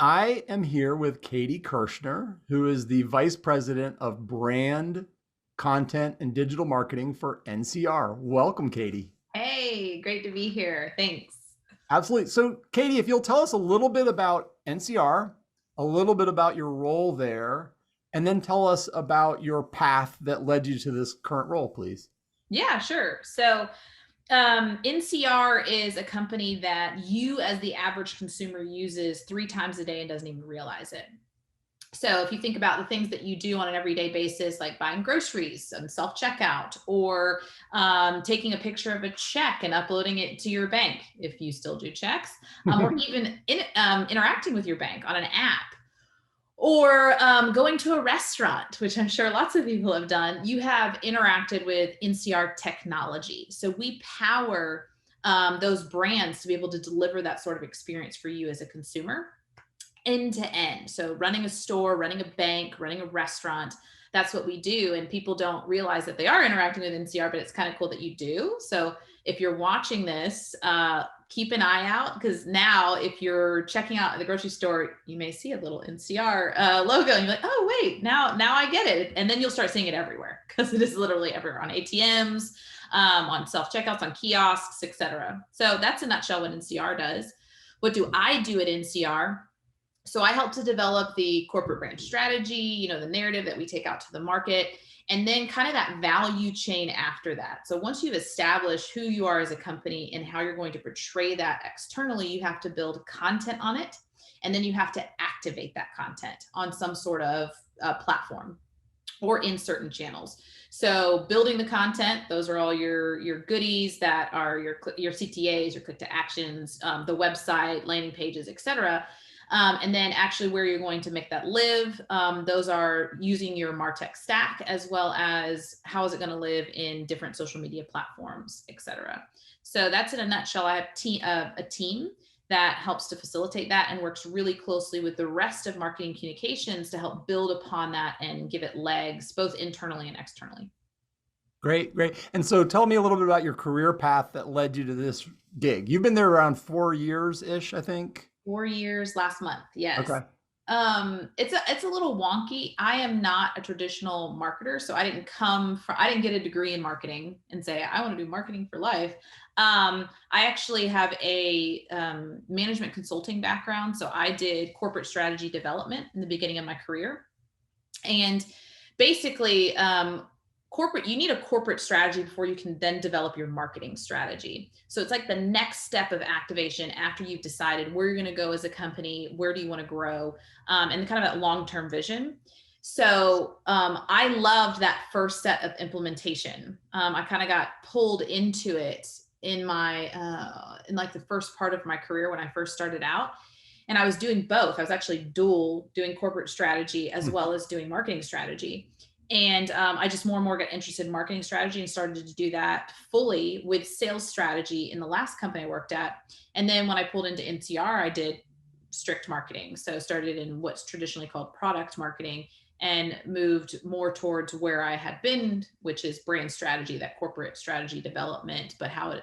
I am here with Katie Kirschner, who is the Vice President of Brand, Content, and Digital Marketing for NCR. Welcome, Katie. Hey, great to be here. Thanks. Absolutely. So, Katie, if you'll tell us a little bit about NCR, a little bit about your role there, and then tell us about your path that led you to this current role, please. Yeah, sure. NCR is a company that you, as the average consumer, uses 3 times a day and doesn't even realize it. So, if you think about the things that you do on an everyday basis, like buying groceries and self checkout, or taking a picture of a check and uploading it to your bank, if you still do checks, or even interacting with your bank on an app, or going to a restaurant, which I'm sure lots of people have done, you have interacted with NCR technology. So we power those brands to be able to deliver that sort of experience for you as a consumer end to end. So running a store, running a bank, running a restaurant, that's what we do. And people don't realize that they are interacting with NCR, but it's kind of cool that you do. So if you're watching this, keep an eye out, because now if you're checking out at the grocery store, you may see a little NCR logo and you're like, oh, wait, now I get it. And then you'll start seeing it everywhere, because it is literally everywhere, on ATMs, on self-checkouts, on kiosks, etc. So that's in a nutshell what NCR does. What do I do at NCR? So I help to develop the corporate brand strategy, the narrative that we take out to the market, and then kind of that value chain after that. So once you've established who you are as a company and how you're going to portray that externally, you have to build content on it, and then you have to activate that content on some sort of platform or in certain channels. So building the content, those are all your goodies that are your CTAs, your click to actions, the website, landing pages, etc. And then actually where you're going to make that live, those are using your MarTech stack, as well as how is it going to live in different social media platforms, etc. So that's in a nutshell. I have a team that helps to facilitate that and works really closely with the rest of marketing communications to help build upon that and give it legs, both internally and externally. Great, great. And so tell me a little bit about your career path that led you to this gig. You've been there around 4 years-ish, I think. 4 years last month. Yes. Okay. It's a little wonky. I am not a traditional marketer, so I didn't get a degree in marketing and say I want to do marketing for life. I actually have a management consulting background, so I did corporate strategy development in the beginning of my career, and basically, you need a corporate strategy before you can then develop your marketing strategy. So it's like the next step of activation after you've decided where you're going to go as a company, where do you want to grow, and kind of that long-term vision. So I loved that first set of implementation. I kind of got pulled into it in in like the first part of my career when I first started out. And I was doing both. I was actually doing corporate strategy as well as doing marketing strategy. And I just more and more got interested in marketing strategy and started to do that fully with sales strategy in the last company I worked at. And then when I pulled into NCR, I did strict marketing. So started in what's traditionally called product marketing and moved more towards where I had been, which is brand strategy, that corporate strategy development, but how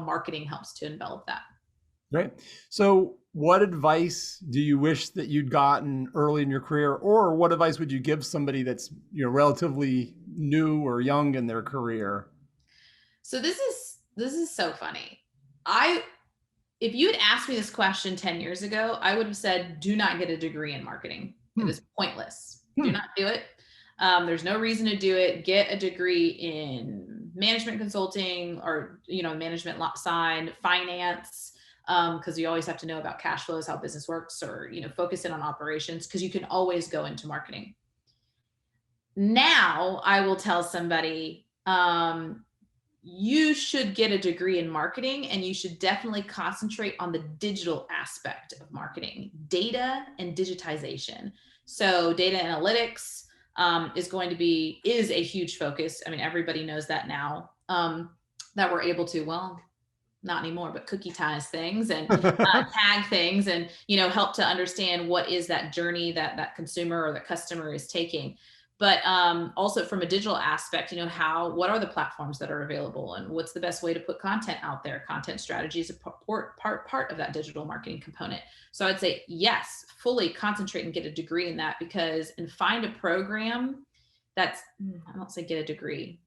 marketing helps to envelop that. Great. So, what advice do you wish that you'd gotten early in your career, or what advice would you give somebody that's relatively new or young in their career? So this is so funny. I If you had asked me this question 10 years ago, I would have said, do not get a degree in marketing. It Hmm. is pointless. Do Hmm. not do it. There's no reason to do it. Get a degree in management consulting, or, management side, finance, because you always have to know about cash flows, how business works, or, focus in on operations, because you can always go into marketing. Now I will tell somebody, you should get a degree in marketing, and you should definitely concentrate on the digital aspect of marketing, data and digitization. So data analytics is a huge focus. I mean, everybody knows that now, that we're able to, well, not anymore, but cookie-tize things and tag things, and help to understand what is that journey that consumer or the customer is taking. But also from a digital aspect, what are the platforms that are available and what's the best way to put content out there? Content strategy is a part of that digital marketing component. So I'd say, yes, fully concentrate and get a degree in that, and find a program that's, I don't say get a degree,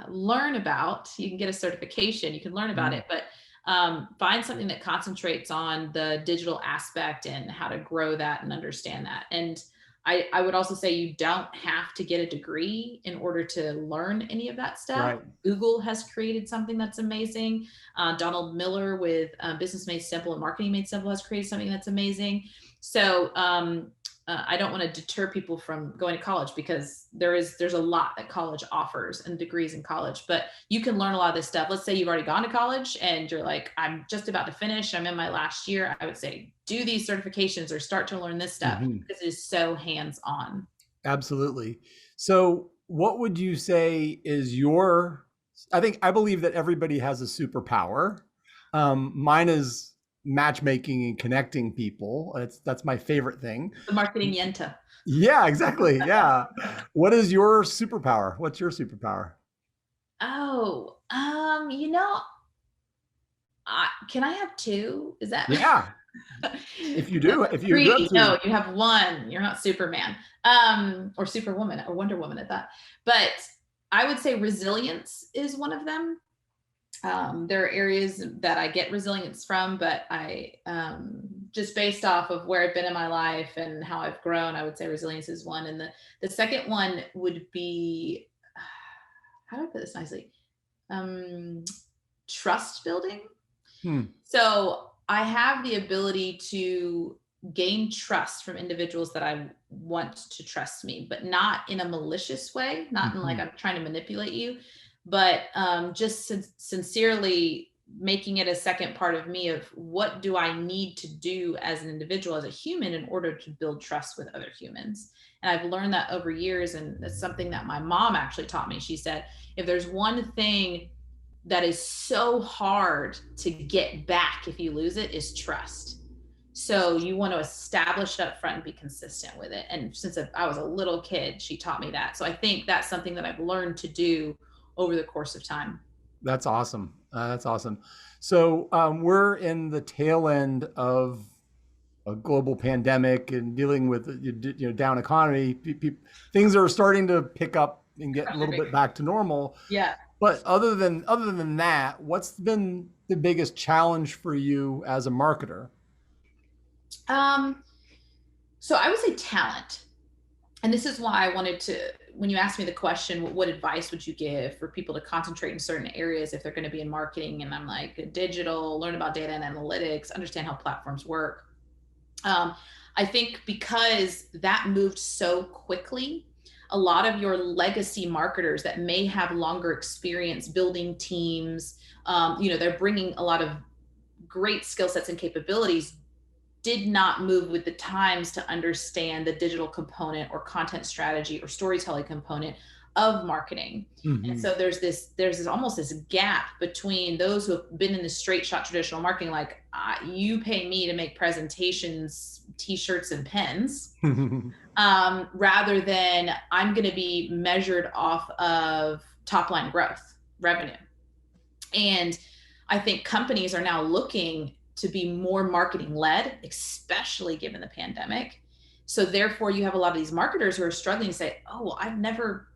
learn about, you can get a certification, you can learn about it, but find something that concentrates on the digital aspect and how to grow that and understand that. And I would also say you don't have to get a degree in order to learn any of that stuff. Right. Google has created something that's amazing. Donald Miller with Business Made Simple and Marketing Made Simple has created something that's amazing. So I don't want to deter people from going to college, because there's a lot that college offers and degrees in college, but you can learn a lot of this stuff. Let's say you've already gone to college and you're like, I'm just about to finish, I'm in my last year. I would say do these certifications or start to learn this stuff, because it is so hands-on. Absolutely. So what would you say is I believe that everybody has a superpower. Mine is matchmaking and connecting people. That's my favorite thing. The marketing yenta. Yeah, exactly. Yeah. What is your superpower? What's your superpower? Oh, can I have two? Is that? Yeah. If you do have Three. to. No, you have one. You're not Superman, or Superwoman or Wonder Woman at that. But I would say resilience is one of them. There are areas that I get resilience from, but I just based off of where I've been in my life and how I've grown, I would say resilience is one. And the second one would be, how do I put this nicely? Trust building. So I have the ability to gain trust from individuals that I want to trust me, but not in a malicious way, not in like I'm trying to manipulate you, but just sincerely making it a second part of me of what do I need to do as an individual, as a human, in order to build trust with other humans. And I've learned that over years. And that's something that my mom actually taught me. She said, if there's one thing that is so hard to get back if you lose it, is trust. So you want to establish it up front and be consistent with it. And since I was a little kid, she taught me that. So I think that's something that I've learned to do over the course of time. That's awesome. That's awesome. So we're in the tail end of a global pandemic and dealing with down economy. Things are starting to pick up and get a little bit back to normal. Yeah. But other than that, what's been the biggest challenge for you as a marketer? So I would say talent. And this is why I wanted to, when you asked me the question, what advice would you give for people to concentrate in certain areas if they're going to be in marketing? And I'm like, digital, learn about data and analytics, understand how platforms work. I think because that moved so quickly, a lot of your legacy marketers that may have longer experience building teams, they're bringing a lot of great skill sets and capabilities, did not move with the times to understand the digital component or content strategy or storytelling component of marketing. And so there's almost this gap between those who have been in the straight shot traditional marketing, like you pay me to make presentations, t-shirts and pens, rather than I'm going to be measured off of top line growth, revenue. And I think companies are now looking to be more marketing led, especially given the pandemic. So therefore you have a lot of these marketers who are struggling to say, oh, well, I've never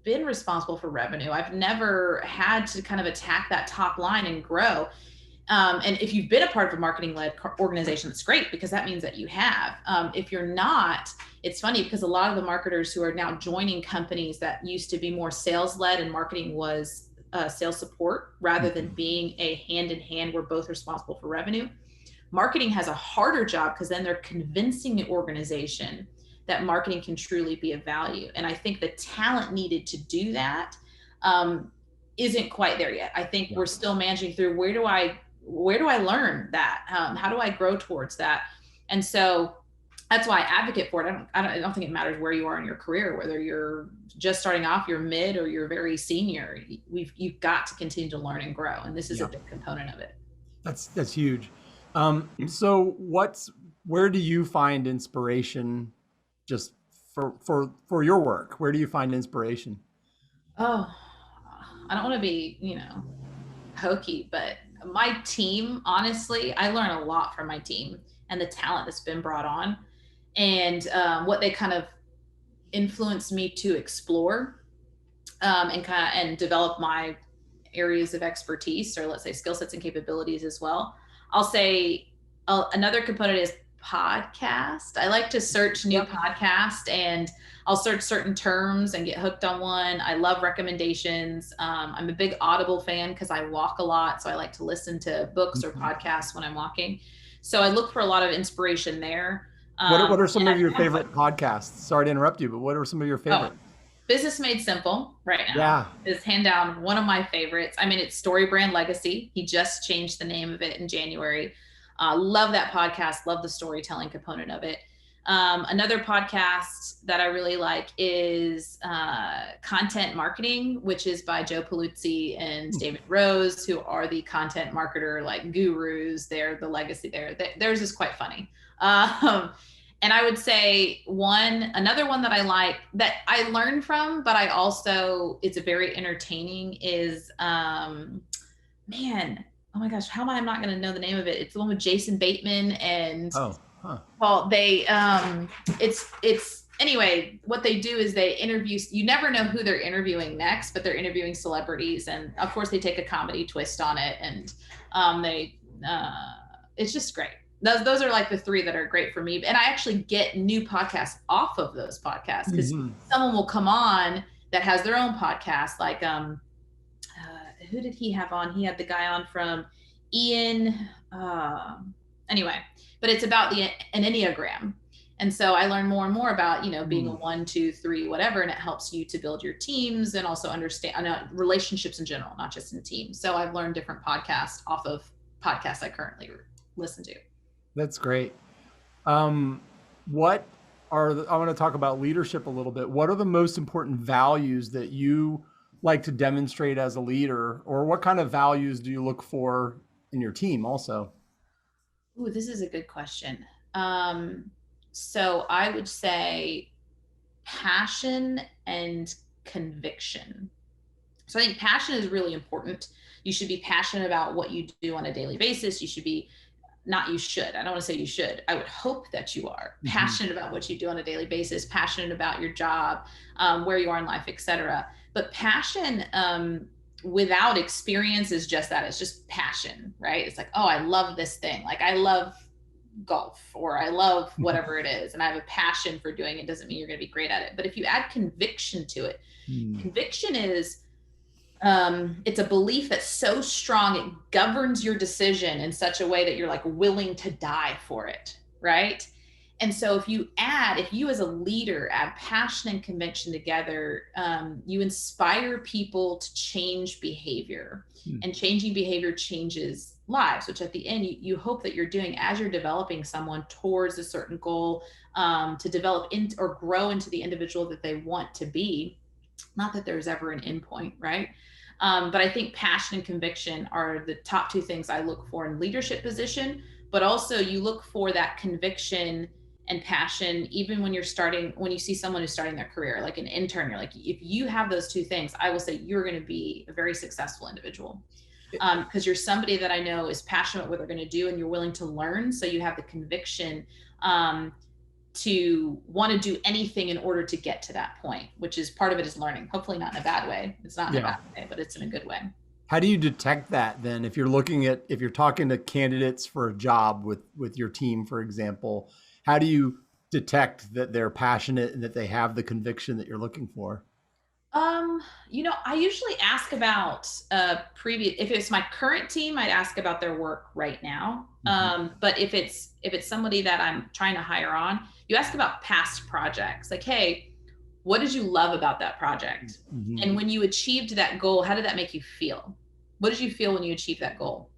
been responsible for revenue. I've never had to kind of attack that top line and grow. And if you've been a part of a marketing led organization, that's great, because that means that you have. If you're not, it's funny because a lot of the marketers who are now joining companies that used to be more sales led and marketing was sales support rather than being a hand in hand, we're both responsible for revenue. Marketing has a harder job because then they're convincing the organization that marketing can truly be of value. And I think the talent needed to do that isn't quite there yet. I think we're still managing through where do I learn that? How do I grow towards that? And so that's why I advocate for it. I don't think it matters where you are in your career, whether you're just starting off, you're mid, or you're very senior. You've got to continue to learn and grow, and this is a big component of it. That's huge. So where do you find inspiration just for your work? Where do you find inspiration? Oh, I don't want to be, hokey, but my team, honestly, I learn a lot from my team and the talent that's been brought on, and what they kind of influenced me to explore, and develop my areas of expertise, or let's say skill sets and capabilities as well. I'll say another component is podcast. I like to search new Yep. podcasts, and I'll search certain terms and get hooked on one. I love recommendations. I'm a big Audible fan because I walk a lot. So I like to listen to books or podcasts when I'm walking. So I look for a lot of inspiration there. What are some And of your I have favorite podcasts? Sorry to interrupt you, but what are some of your Oh, favorite? Business Made Simple right now Yeah. is hand down one of my favorites. I mean, it's Story Brand Legacy. He just changed the name of it in January. Love that podcast. Love the storytelling component of it. Another podcast that I really like is Content Marketing, which is by Joe Paluzzi and David Rose, who are the content marketer like gurus. They're the legacy there. Theirs is quite funny. And I would say another one that I like that I learned from, but it's a very entertaining is, oh my gosh, how am I not going to know the name of it? It's the one with Jason Bateman and Oh, huh. Paul. Anyway, what they do is they interview, you never know who they're interviewing next, but they're interviewing celebrities. And of course they take a comedy twist on it. And it's just great. Those are like the three that are great for me. And I actually get new podcasts off of those podcasts because someone will come on that has their own podcast. Like, who did he have on? He had the guy on from Ian. Anyway, but it's about an Enneagram. And so I learn more and more about, being a 1, 2, 3, whatever. And it helps you to build your teams and also understand relationships in general, not just in teams. So I've learned different podcasts off of podcasts I currently listen to. That's great. I want to talk about leadership a little bit. What are the most important values that you like to demonstrate as a leader, or what kind of values do you look for in your team also? Ooh, this is a good question. So I would say passion and conviction. So I think passion is really important. You should be passionate about what you do on a daily basis. I don't want to say you should. I would hope that you are passionate about what you do on a daily basis, passionate about your job, where you are in life, etc. But passion without experience is just that. It's just passion, right? It's like, oh, I love this thing. Like I love golf, or I love whatever it is, and I have a passion for doing it. Doesn't mean you're going to be great at it. But if you add conviction to it, conviction is it's a belief that's so strong it governs your decision in such a way that you're like willing to die for it, right? And so if you as a leader add passion and conviction together, you inspire people to change behavior, and changing behavior changes lives, which at the end you hope that you're doing as you're developing someone towards a certain goal, to develop or grow into the individual that they want to be. Not that there's ever an end point, right? But I think passion and conviction are the top two things I look for in leadership position, but also you look for that conviction and passion, even when you see someone who's starting their career, like an intern, you're like, if you have those two things, I will say you're going to be a very successful individual. Because you're somebody that I know is passionate about what they're going to do, and you're willing to learn. So you have the conviction, to want to do anything in order to get to that point, which is part of it is learning, hopefully not in a bad way. It's not in a bad way, but it's in a good way. How do you detect that then? If you're talking to candidates for a job with your team, for example, how do you detect that they're passionate and that they have the conviction that you're looking for? I usually ask about if it's my current team, I'd ask about their work right now. But if it's somebody that I'm trying to hire on, you ask about past projects. Like, hey, what did you love about that project? And when you achieved that goal, how did that make you feel? What did you feel when you achieved that goal?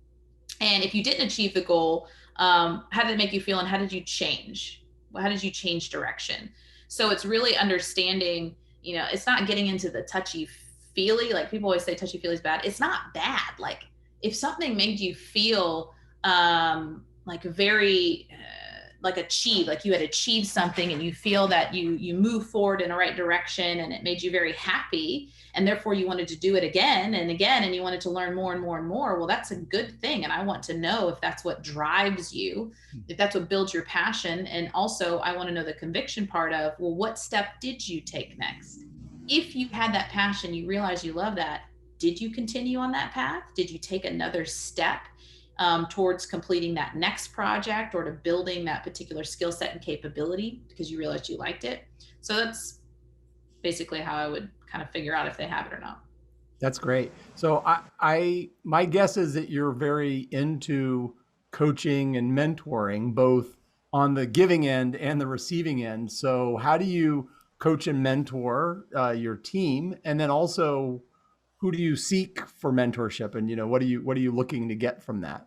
And if you didn't achieve the goal, how did it make you feel? And how did you change? How did you change direction? So it's really understanding, it's not getting into the touchy feely. Like people always say touchy feely is bad. It's not bad. Like if something made you feel like very like achieved, like you had achieved something and you feel that you move forward in the right direction and it made you very happy, and therefore you wanted to do it again and again, and you wanted to learn more and more and more. Well, that's a good thing. And I want to know if that's what drives you, if that's what builds your passion. And also I want to know the conviction part of, well, what step did you take next? If you had that passion, you realize you love that, did you continue on that path? Did you take another step towards completing that next project or to building that particular skill set and capability because you realized you liked it? So that's basically how I would kind of figure out if they have it or not. That's great. So my guess is that you're very into coaching and mentoring, both on the giving end and the receiving end. So how do you coach and mentor your team? And then also, who do you seek for mentorship? And, what are you looking to get from that?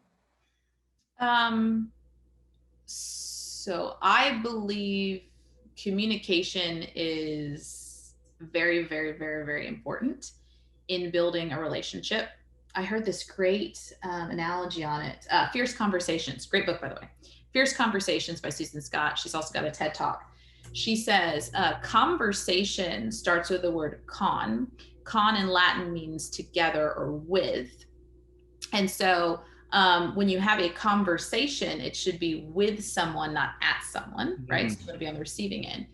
So I believe communication is very, very, very, very important in building a relationship. I heard this great analogy on it. Fierce Conversations, great book, by the way. Fierce Conversations by Susan Scott. She's also got a TED Talk. She says, conversation starts with the word con. Con in Latin means together or with. And so when you have a conversation, it should be with someone, not at someone, right? So you want to be on the receiving end.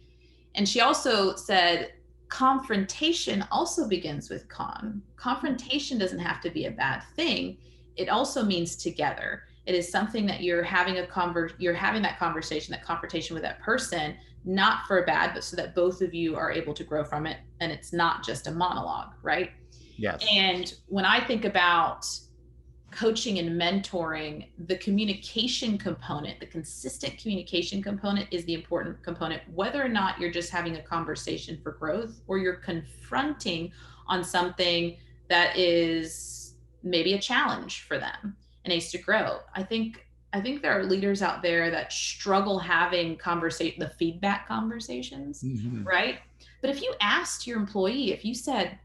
And she also said, confrontation also begins with con. Confrontation doesn't have to be a bad thing. It also means together. It is something that you're having that conversation, that confrontation with that person, not for a bad, but so that both of you are able to grow from it. And it's not just a monologue, right? Yes. And when I think about coaching and mentoring, the communication component, the consistent communication component is the important component, whether or not you're just having a conversation for growth or you're confronting on something that is maybe a challenge for them and needs to grow. I think there are leaders out there that struggle having the feedback conversations, right? But if you asked your employee, if you said,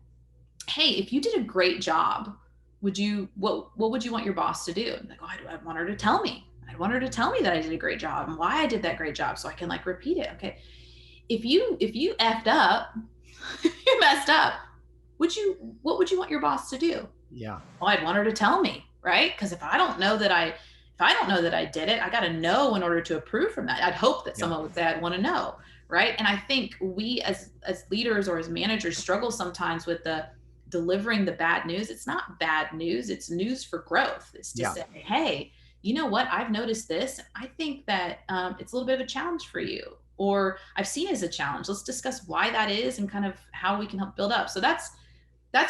hey, if you did a great job, what would you want your boss to do? And like, oh, I'd want her to tell me. I'd want her to tell me that I did a great job and why I did that great job so I can like repeat it. Okay. If you effed up, if you messed up, what would you want your boss to do? Yeah. Well, I'd want her to tell me, right? Because if I don't know that I did it, I got to know in order to approve from that. I'd hope that someone would say, I'd want to know. Right. And I think we as leaders or as managers struggle sometimes with the delivering the bad news. It's not bad news. It's news for growth. It's to say, hey, you know what? I've noticed this. I think that it's a little bit of a challenge for you, or I've seen it as a challenge. Let's discuss why that is and kind of how we can help build up. So that's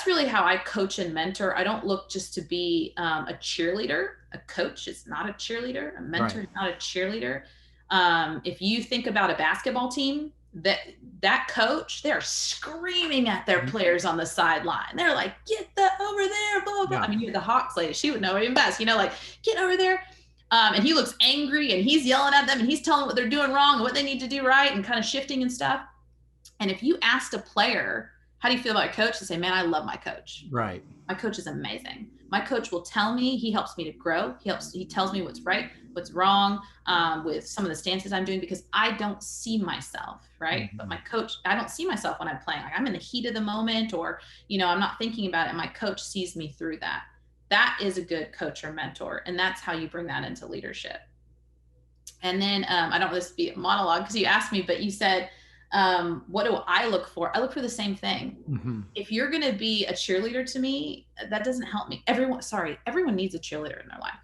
really how I coach and mentor. I don't look just to be a cheerleader. A coach is not a cheerleader. A mentor is not a cheerleader. If you think about a basketball team, that coach, they're screaming at their players on the sideline. They're like, get that over there, blah, blah. I mean, you're the Hawks lady. She would know even best, like, get over there. And he looks angry and he's yelling at them and he's telling them what they're doing wrong and what they need to do right and kind of shifting and stuff. And if you asked a player, how do you feel about your coach? They say, man, I love my coach. Right. My coach is amazing. My coach will tell me, he helps me to grow. He tells me what's right, what's wrong with some of the stances I'm doing because I don't see myself, right? But my coach, I don't see myself when I'm playing. Like I'm in the heat of the moment or, I'm not thinking about it. And my coach sees me through that. That is a good coach or mentor. And that's how you bring that into leadership. And then I don't want this to be a monologue because you asked me, but you said, what do I look for? I look for the same thing. If you're going to be a cheerleader to me, that doesn't help me. Everyone needs a cheerleader in their life.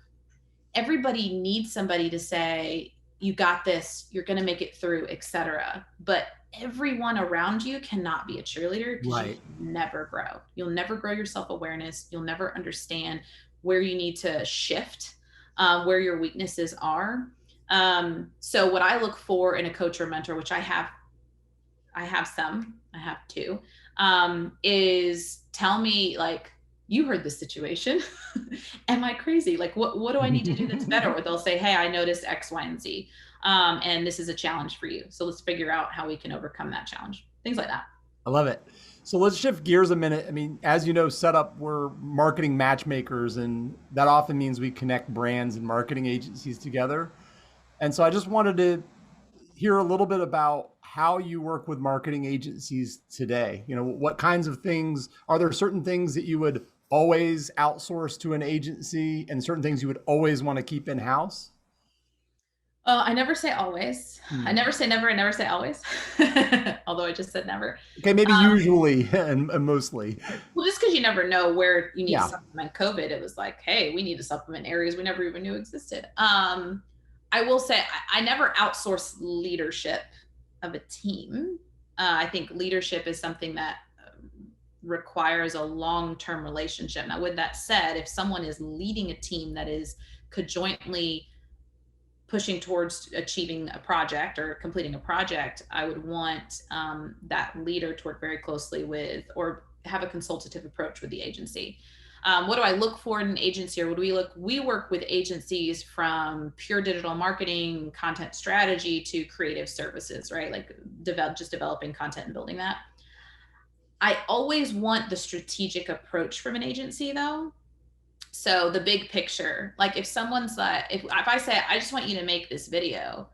Everybody needs somebody to say, you got this, you're going to make it through, etc. But everyone around you cannot be a cheerleader because you never grow. You'll never grow your self-awareness. You'll never understand where you need to shift, where your weaknesses are. So what I look for in a coach or mentor, which I have two, is tell me like, you heard this situation. Am I crazy? Like, what do I need to do that's better? Or they'll say, hey, I noticed X, Y, and Z. And this is a challenge for you. So let's figure out how we can overcome that challenge. Things like that. I love it. So let's shift gears a minute. I mean, as you know, Setup, we're marketing matchmakers, and that often means we connect brands and marketing agencies together. And so I just wanted to hear a little bit about how you work with marketing agencies today. What kinds of things, are there certain things that you would always outsource to an agency and certain things you would always want to keep in-house? I never say always. I Hmm. never say never. I never say always. Although I just said never. Okay, maybe usually and mostly. Well, just because you never know where you need to Yeah. supplement COVID, it was like, hey, we need to supplement areas we never even knew existed. I will say I never outsource leadership of a team. I think leadership is something that requires a long-term relationship. Now, with that said, if someone is leading a team that is conjointly pushing towards achieving a project or completing a project, I would want that leader to work very closely with or have a consultative approach with the agency. What do I look for in an agency, or what do we look? We work with agencies from pure digital marketing, content strategy to creative services, right? Like just developing content and building that. I always want the strategic approach from an agency though. So the big picture, like if someone's like, if I say, I just want you to make this video,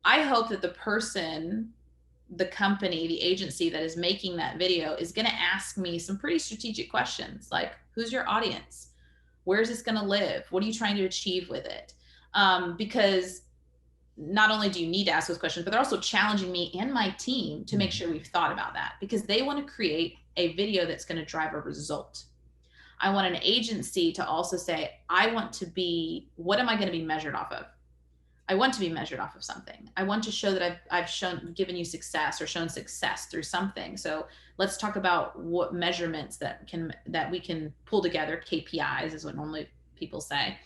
I hope that the person, the company, the agency that is making that video is going to ask me some pretty strategic questions like, who's your audience? Where's this going to live? What are you trying to achieve with it? Because not only do you need to ask those questions, but they're also challenging me and my team to make sure we've thought about that, because they want to create a video that's going to drive a result. I want an agency to also say, I want to be, what am I going to be measured off of? I want to be measured off of something. I want to show that I've given you success or shown success through something. So let's talk about what measurements that we can pull together. KPIs is what normally people say,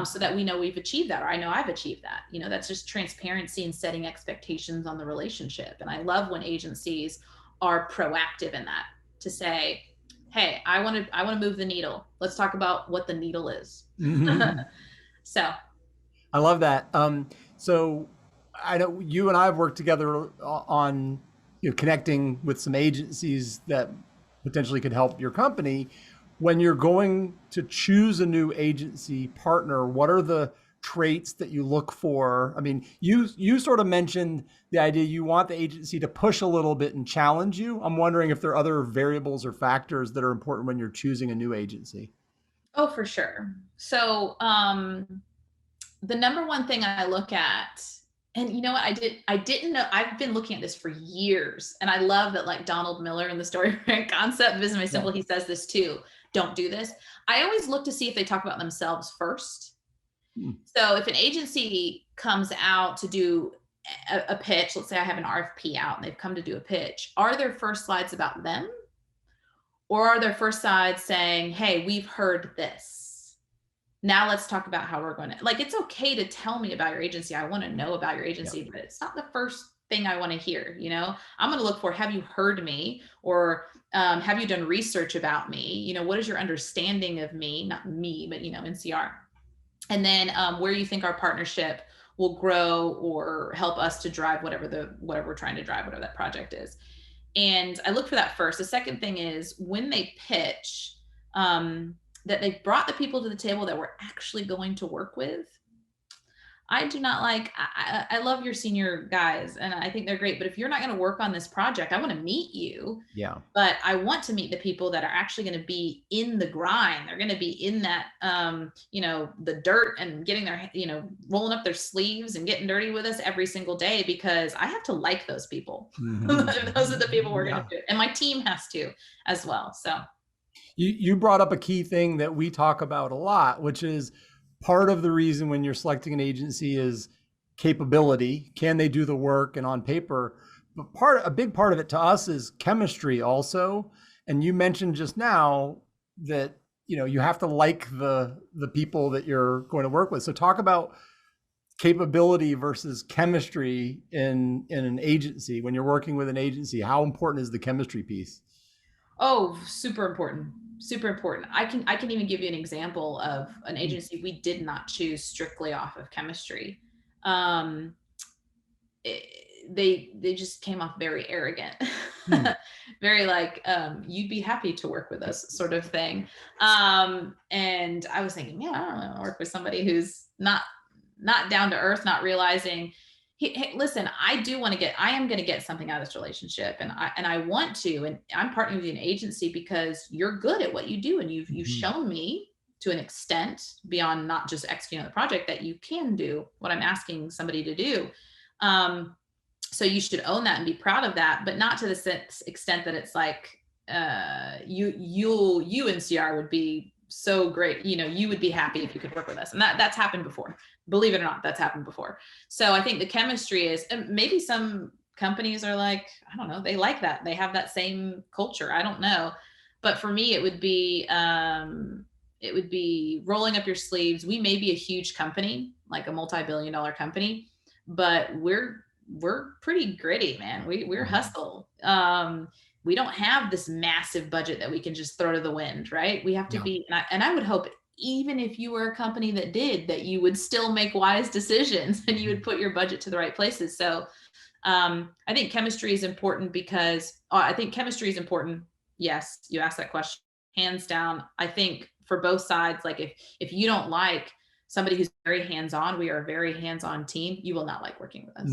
so that we know we've achieved that, or I know I've achieved that. That's just transparency and setting expectations on the relationship. And I love when agencies are proactive in that, to say, hey, I want to move the needle. Let's talk about what the needle is. Mhm. So I love that. So I know you and I have worked together on connecting with some agencies that potentially could help your company. When you're going to choose a new agency partner, what are the traits that you look for? I mean, you sort of mentioned the idea you want the agency to push a little bit and challenge you. I'm wondering if there are other variables or factors that are important when you're choosing a new agency. oh, for sure. So the number one thing I look at, and you know what, I didn't know, I've been looking at this for years, and I love that, like Donald Miller in the Story Brand Concept, Business Made Simple, he says this too. Don't do this. I always look to see if they talk about themselves first. Hmm. So if an agency comes out to do a pitch, let's say I have an RFP out and they've come to do a pitch, are their first slides about them? Or are their first slides saying, hey, we've heard this. Now let's talk about how we're going to, like, it's okay to tell me about your agency. I want to know about your agency, Yep. but it's not the first thing I want to hear. I'm going to look for, have you heard me? Or have you done research about me? What is your understanding of me? Not me, but, NCR. And then where you think our partnership will grow or help us to drive whatever we're trying to drive, whatever that project is. And I look for that first. The second thing is when they pitch, that they've brought the people to the table that we're actually going to work with. I do not like, I love your senior guys and I think they're great, but if you're not going to work on this project, I want to meet you. Yeah. But I want to meet the people that are actually going to be in the grind. They're going to be in that, the dirt and getting their, rolling up their sleeves and getting dirty with us every single day, because I have to like those people. Mhm. Those are the people we're going Yeah. to do. And my team has to as well. So You brought up a key thing that we talk about a lot, which is part of the reason when you're selecting an agency is capability. Can they do the work? And on paper, but a big part of it to us is chemistry also. And you mentioned just now that you have to like the people that you're going to work with. So talk about capability versus chemistry in an agency. When you're working with an agency, how important is the chemistry piece? oh, super important. Super important. I can even give you an example of an agency we did not choose strictly off of chemistry. Um, they just came off very arrogant, Hmm. very like, you'd be happy to work with us sort of thing. And I was thinking, yeah, I don't want to work with somebody who's not not down to earth, not realizing, hey, listen, I am going to get something out of this relationship. And I want to, and I'm partnering with you in an agency because you're good at what you do. And you've shown me to an extent beyond not just executing on the project that you can do what I'm asking somebody to do. So you should own that and be proud of that, but not to the extent that it's like, you NCR would be so great. You would be happy if you could work with us. And that's happened before. Believe it or not, that's happened before. So I think the chemistry is, and maybe some companies are like, I don't know, they like that. They have that same culture. I don't know. But for me, it would be rolling up your sleeves. We may be a huge company, like a multi-billion-dollar company, but we're pretty gritty, man. We're hustle. We don't have this massive budget that we can just throw to the wind, right? We have to be, and I would hope even if you were a company that did, that you would still make wise decisions and you would put your budget to the right places. So I think chemistry is important because I think chemistry is important. Yes, you asked that question, hands down. I think for both sides, like if you don't like somebody who's very hands-on, we are a very hands-on team, you will not like working with us,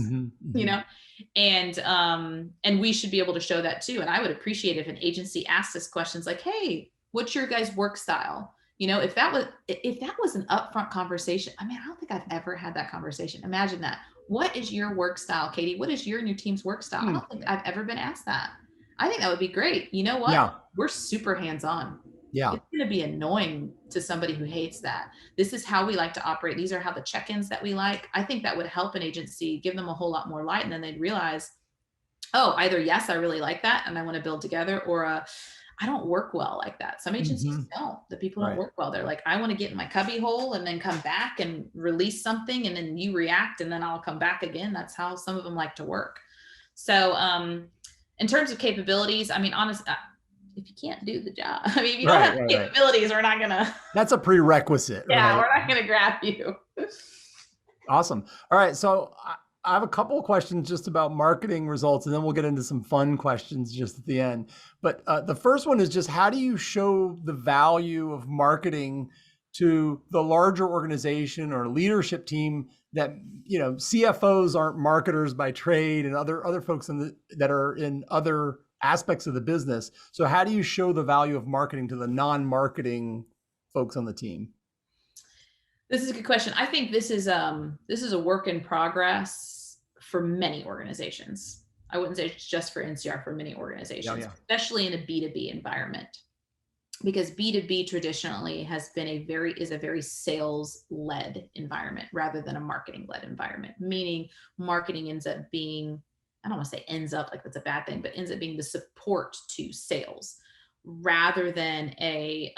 and we should be able to show that too. And I would appreciate if an agency asked us questions like, hey, what's your guys' work style? If that was an upfront conversation, I mean, I don't think I've ever had that conversation. Imagine that. What is your work style, Katie? What is your and your team's work style? I don't think I've ever been asked that. I think that would be great. You know what? Yeah. We're super hands-on. Yeah. It's going to be annoying to somebody who hates that. This is how we like to operate. These are how the check-ins that we like. I think that would help an agency, give them a whole lot more light. And then they'd realize, oh, either yes, I really like that and I want to build together, or I don't work well like that. Some agencies don't. The people don't work well. They're like, I want to get in my cubby hole and then come back and release something, and then you react and then I'll come back again. That's how some of them like to work. So in terms of capabilities, I mean, honestly, if you can't do the job, I mean, if you don't have capabilities, we're not gonna. That's a prerequisite. Yeah, we're not gonna grab you. Awesome. All right, so I have a couple of questions just about marketing results, and then we'll get into some fun questions just at the end. But the first one is just, how do you show the value of marketing to the larger organization or leadership team that, CFOs aren't marketers by trade, and other folks that are in other aspects of the business. So how do you show the value of marketing to the non-marketing folks on the team? This is a good question. I think this is a work in progress for many organizations. I wouldn't say it's just for NCR, for many organizations, especially in a B2B environment, because B2B traditionally is a very sales-led environment rather than a marketing-led environment, meaning marketing ends up being, I don't want to say ends up like that's a bad thing, but ends up being the support to sales rather than a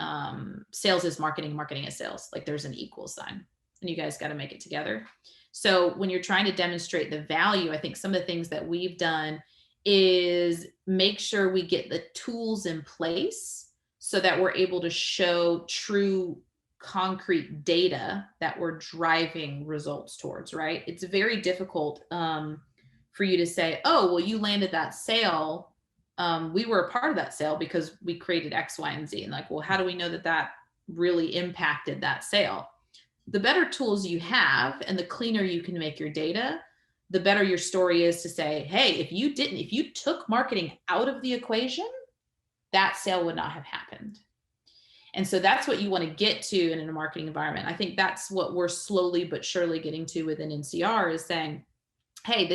sales is marketing, marketing is sales. Like there's an equal sign, and you guys got to make it together. So when you're trying to demonstrate the value, I think some of the things that we've done is make sure we get the tools in place so that we're able to show true concrete data that we're driving results towards, right? It's very difficult for you to say, oh, well, you landed that sale. We were a part of that sale because we created X, Y, and Z. And like, well, how do we know that really impacted that sale? The better tools you have and the cleaner you can make your data, the better your story is to say, hey, if you took marketing out of the equation, that sale would not have happened. And so that's what you want to get to in a marketing environment. I think that's what we're slowly but surely getting to within NCR, is saying, hey,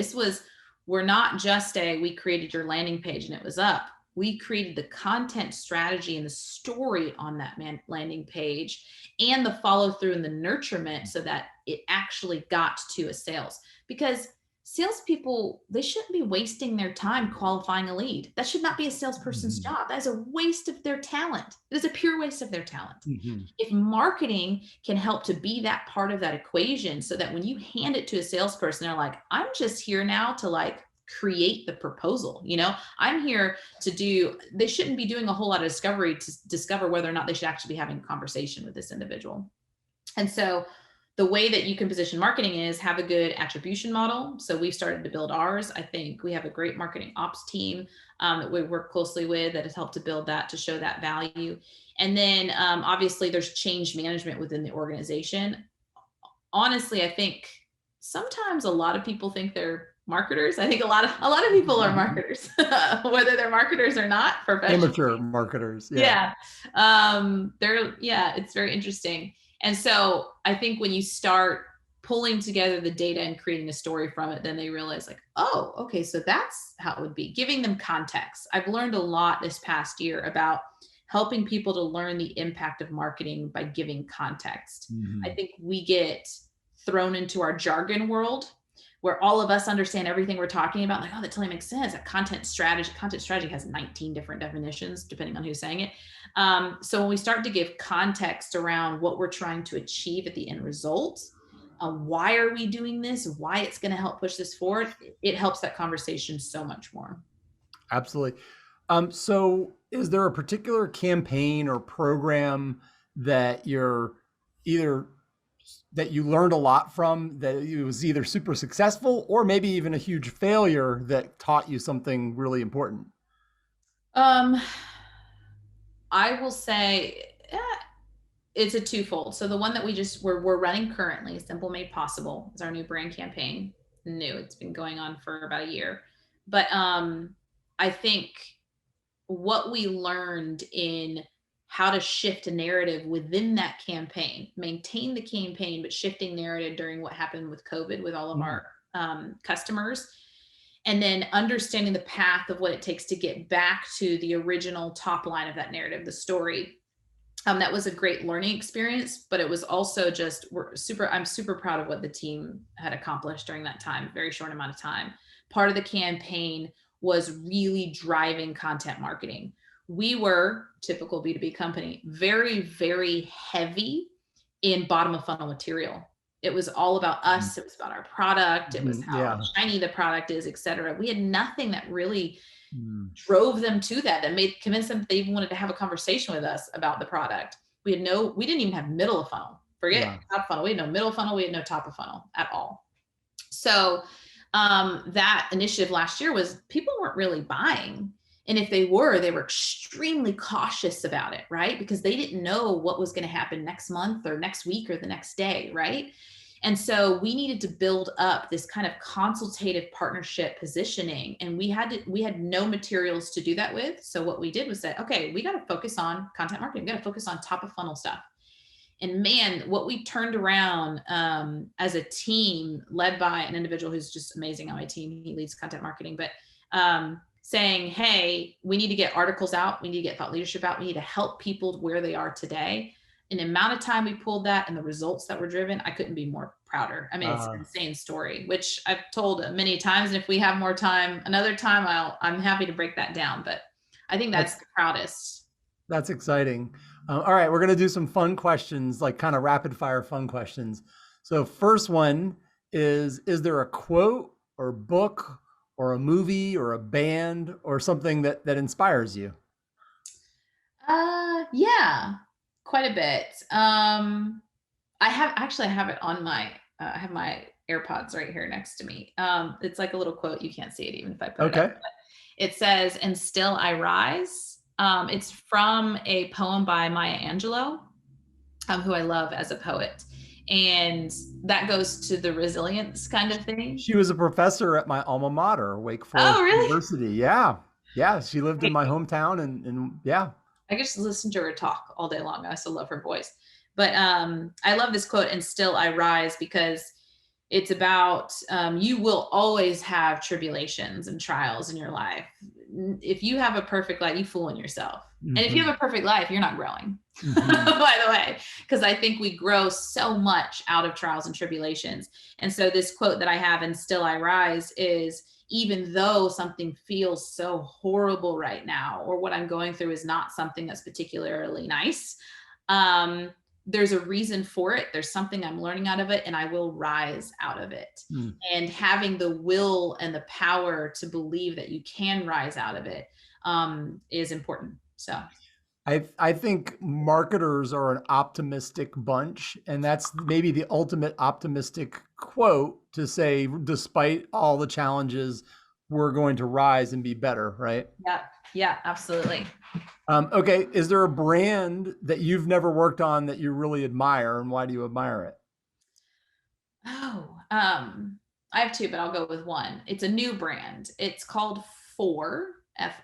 we're not just we created your landing page and it was up. We created the content strategy and the story on that landing page and the follow through and the nurturement so that it actually got to a sales. Because salespeople, they shouldn't be wasting their time qualifying a lead. That should not be a salesperson's job. That is a waste of their talent. It is a pure waste of their talent. If marketing can help to be that part of that equation so that when you hand it to a salesperson, they're like, I'm just here now to create the proposal. I'm here they shouldn't be doing a whole lot of discovery to discover whether or not they should actually be having a conversation with this individual. And so the way that you can position marketing is have a good attribution model. So we've started to build ours. I think we have a great marketing ops team that we work closely with that has helped to build that, to show that value. And then obviously there's change management within the organization. honestly, I think sometimes a lot of people think they're marketers. I think a lot of people are marketers, whether they're marketers or not professionally. Amateur marketers. Yeah. Yeah. It's very interesting. And so I think when you start pulling together the data and creating a story from it, then they realize like, oh, okay, so that's how it would be. Giving them context. I've learned a lot this past year about helping people to learn the impact of marketing by giving context. I Mhm. think we get thrown into our jargon world where all of us understand everything we're talking about. Like, oh, that totally makes sense. A content strategy has 19 different definitions, depending on who's saying it. So when we start to give context around what we're trying to achieve at the end result, why are we doing this? Why it's going to help push this forward? It helps that conversation so much more. Absolutely. So is there a particular campaign or program that you're either that you learned a lot from, that it was either super successful or maybe even a huge failure that taught you something really important? Um, I will say it's a twofold. So the one that we're running currently, Simple Made Possible, is our new brand campaign. New, it's been going on for about a year, but I think what we learned in how to shift a narrative within that campaign, maintain the campaign, but shifting narrative during what happened with COVID with all of Mm. our customers, and then understanding the path of what it takes to get back to the original top line of that narrative, the story. That was a great learning experience, but it was also just I'm super proud of what the team had accomplished during that time, very short amount of time. Part of the campaign was really driving content marketing. We were, typical B2B company, very, very heavy in bottom of funnel material. It was all about us. It was about our product. It was Mhm. how Yeah. shiny the product is, et cetera. We had nothing that really Mm. drove them to that made convinced them that they even wanted to have a conversation with us about the product. We didn't even have middle of funnel. Forget Yeah. top funnel. We had no middle funnel. We had no top of funnel at all. So that initiative last year was people weren't really buying. And if they were extremely cautious about it, right? Because they didn't know what was going to happen next month or next week or the next day, right? And so we needed to build up this kind of consultative partnership positioning. And we had no materials to do that with. So what we did was say, okay, we got to focus on content marketing. We got to focus on top of funnel stuff. And man, what we turned around as a team led by an individual who's just amazing on my team. He leads content marketing, but saying, hey, we need to get articles out. We need to get thought leadership out. We need to help people where they are today. In the amount of time we pulled that and the results that were driven, I couldn't be more prouder. I mean, it's an insane story, which I've told many times. And if we have more time, another time, I'm happy to break that down. But I think that's the proudest. That's exciting. All right, we're going to do some fun questions, like kind of rapid fire fun questions. So first one is there a quote or book or a movie or a band or something that inspires you? Yeah, quite a bit. I have it on I have my AirPods right here next to me. It's like a little quote. You can't see it even if I put it up. Okay. But it says, "And still I rise." It's from a poem by Maya Angelou, who I love as a poet. And that goes to the resilience kind of thing. She was a professor at my alma mater, Wake Oh, Forest really? University. Yeah. Yeah. She lived in my hometown and yeah. I could just listen to her talk all day long. I still love her voice. But I love this quote, "And still I rise," because it's about you will always have tribulations and trials in your life. If you have a perfect life, you fooling yourself. And if you Mhm. have a perfect life, you're not growing, Mhm. by the way, because I think we grow so much out of trials and tribulations. And so this quote that I have, "And still I rise," is even though something feels so horrible right now, or what I'm going through is not something that's particularly nice, um, there's a reason for it. There's something I'm learning out of it, and I will rise out of it. Mm. And having the will and the power to believe that you can rise out of it is important. So, I think marketers are an optimistic bunch, and that's maybe the ultimate optimistic quote to say, despite all the challenges, we're going to rise and be better, right? yeah, yeah, absolutely. Okay, is there a brand that you've never worked on that you really admire, and why do you admire it? Oh, I have two, but I'll go with one. It's a new brand. It's called For,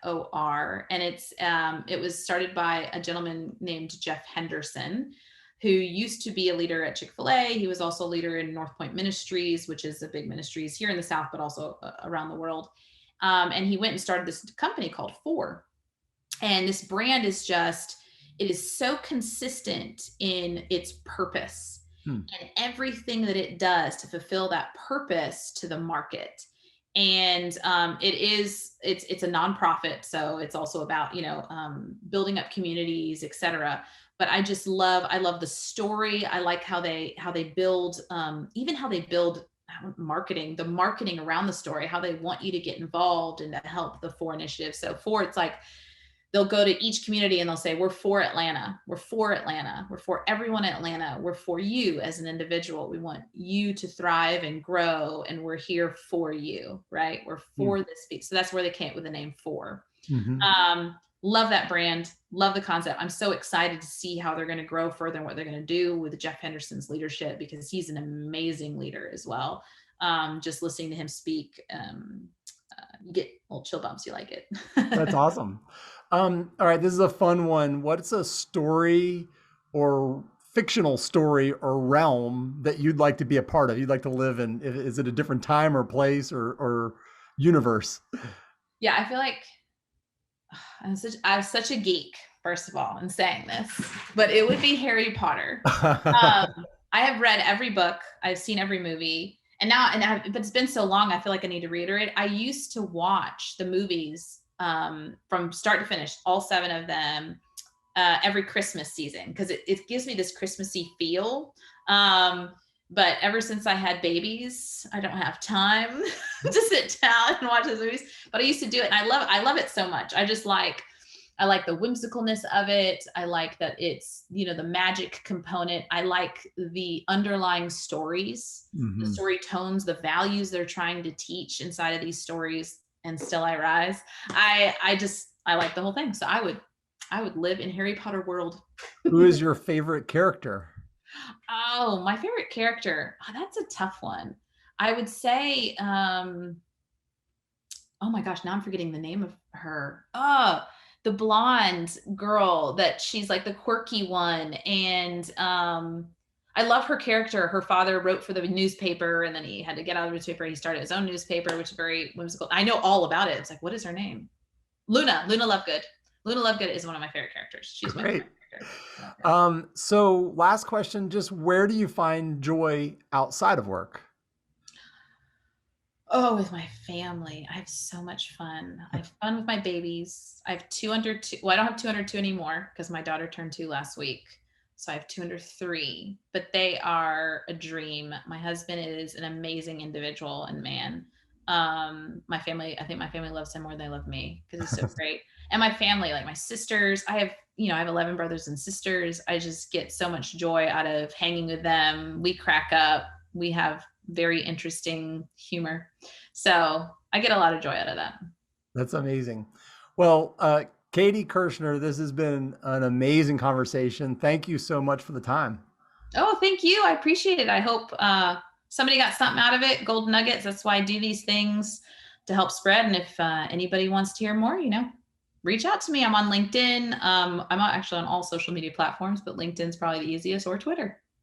FOR, and it was started by a gentleman named Jeff Henderson, who used to be a leader at Chick-fil-A. He was also a leader in North Point Ministries, which is a big ministries here in the South, but also around the world. And he went and started this company called For. And this brand is just, it is so consistent in its purpose and everything that it does to fulfill that purpose to the market. And it's a nonprofit, so it's also about building up communities, etc. But I love the story. I like how they build, even how they build marketing, the marketing around the story, how they want you to get involved and to help the For initiative. So For, it's like they'll go to each community and they'll say, we're for Atlanta. We're for Atlanta. We're for everyone in Atlanta. We're for you as an individual. We want you to thrive and grow. And we're here for you, right? We're for this. So that's where they came up with the name For. Love that brand. Love the concept. I'm so excited to see how they're going to grow further and what they're going to do with Jeff Henderson's leadership, because he's an amazing leader as well. Just listening to him speak, you get little chill bumps. You like it. That's awesome. All right, this is a fun one. What's a story or fictional story or realm that you'd like to be a part of? You'd like to live in? Is it a different time or place or universe? Yeah, I feel like I'm such a geek, first of all, in saying this, but it would be Harry Potter. I have read every book. I've seen every movie. But it's been so long, I feel like I need to reiterate. I used to watch the movies from start to finish, all 7 of them, every Christmas season, because it gives me this Christmassy feel. But ever since I had babies, I don't have time to sit down and watch those movies. But I used to do it, and I love it so much. I like the whimsicalness of it. I like that it's, the magic component. I like the underlying stories, the story tones, the values they're trying to teach inside of these stories. And Still I Rise. I like the whole thing. So I would live in Harry Potter world. Who is your favorite character? Oh, my favorite character. Oh, that's a tough one. I would say, oh my gosh, now I'm forgetting the name of her. Oh, the blonde girl that she's like the quirky one. And I love her character. Her father wrote for the newspaper, and then he had to get out of the newspaper. He started his own newspaper, which is very whimsical. I know all about it. It's like, what is her name? Luna Lovegood. Luna Lovegood is one of my favorite characters. She's my favorite character. So last question, just where do you find joy outside of work? Oh, with my family. I have so much fun. I have fun with my babies. I have 202. Well, I don't have 202 anymore because my daughter turned 2 last week. So I have 203, but they are a dream. My husband is an amazing individual and man. I think my family loves him more than they love me because he's so great. And my family, like my sisters, I have 11 brothers and sisters. I just get so much joy out of hanging with them. We crack up. We have very interesting humor. So I get a lot of joy out of that. That's amazing. Well, Katie Kirschner, this has been an amazing conversation. Thank you so much for the time. Oh, thank you. I appreciate it. I hope somebody got something out of it. Golden nuggets. That's why I do these things, to help spread. And if anybody wants to hear more, reach out to me. I'm on LinkedIn. I'm actually on all social media platforms, but LinkedIn's probably the easiest, or Twitter.